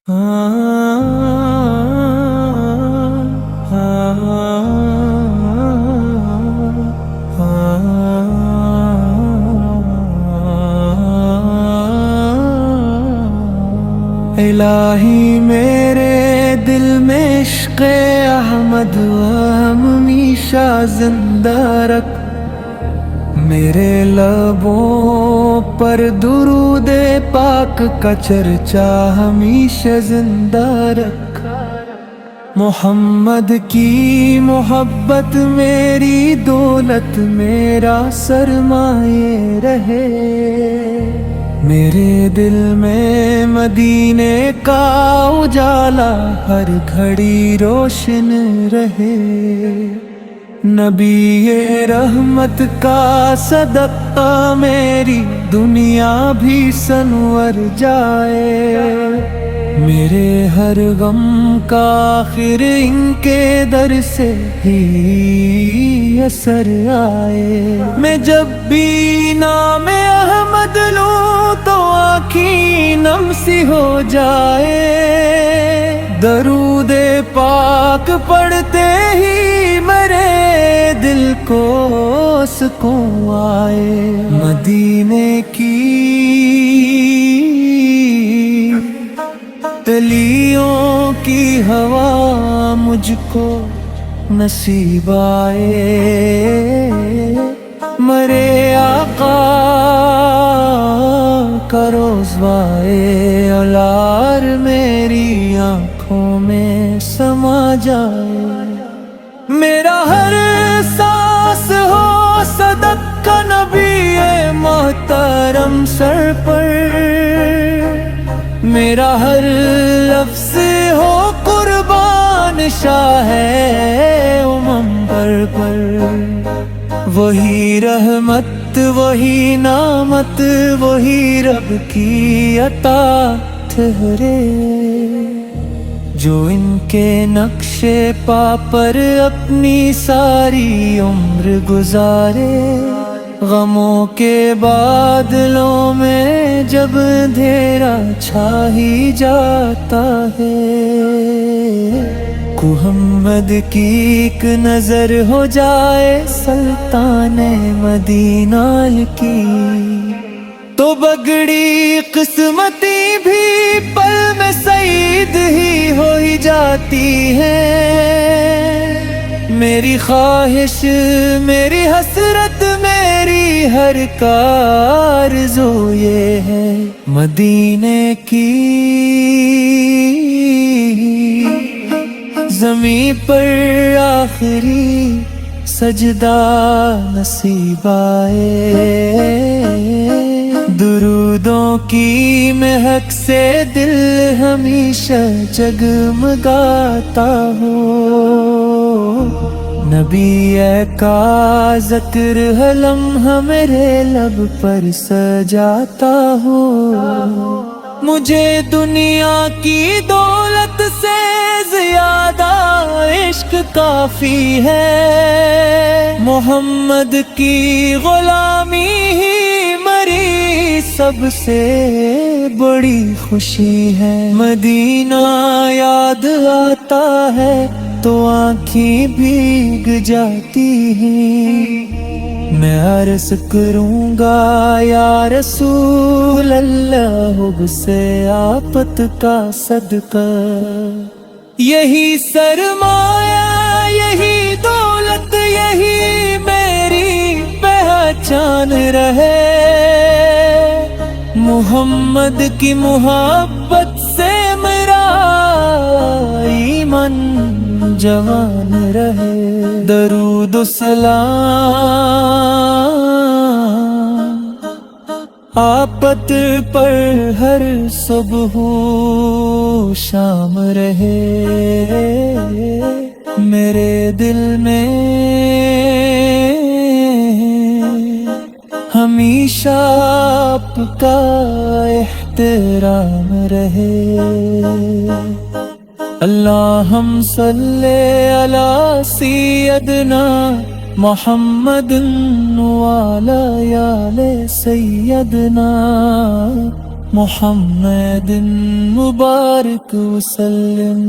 الہی میرے دل میں عشق احمد و ہمیشہ زندہ رکھ، میرے لبوں پر درود پاک کا چرچا ہمیشہ زندہ رکھ۔ محمد کی محبت میری دولت، میرا سرمایہ رہے، میرے دل میں مدینے کا اجالا ہر گھڑی روشن رہے۔ نبی رحمت کا صدقہ میری دنیا بھی سنور جائے، میرے ہر غم کا آخر ان کے در سے ہی اثر آئے۔ میں جب بھی نام احمد لوں تو آنکھیں نم سی ہو جائے، درود پاک پڑھتے ہی میرے دل کو سکون آئے۔ مدینے کی تلیوں کی ہوا مجھ کو نصیب آئے، مرے آقا کا روزوائے اولار میری آنکھوں میں سما جائے۔ میرا ہر سانس ہو صدقہ نبی محترم سر پر، میرا ہر لفظ ہو قربان شاہ منبر پر۔ وہی رحمت وہی نعمت وہی رب کی عطا ٹھہرے، جو ان کے نقش پا پر اپنی ساری عمر گزارے۔ غموں کے بادلوں میں جب اندھیرا چھا ہی جاتا ہے، محمد کی ایک نظر ہو جائے سلطان مدینہ کی، تو بگڑی قسمتی بھی پل میں سعید ہی ہو ہی جاتی ہے۔ میری خواہش میری حسرت میری ہر آرزو یہ ہے، مدینے کی زمین پر آخری سجدہ نصیب آئے، درودوں کی مہک سے دل ہمیشہ جگمگاتا ہو۔ نبی کا ذکر ہے لمحہ میرے لب پر سجاتا ہو، مجھے دنیا کی دولت سے زیادہ عشق کافی ہے، محمد کی غلامی ہی میری سب سے بڑی خوشی ہے۔ مدینہ یاد آتا ہے تو آنکھیں بھیگ جاتی ہیں، میں عرض کروں گا یا رسول اللہ حب سے آفت کا صدقہ، یہی سرمایہ یہی دولت یہی میری پہچان رہے، محمد کی محبت سے میرا ایمان جوان رہے۔ درود و سلام آپت پر ہر صبح و شام رہے، میرے دل میں ہمیشہ آپ کا احترام رہے۔ اللہم صلی علی سیدنا محمد وعلی آل سیدنا محمد مبارک وسلم.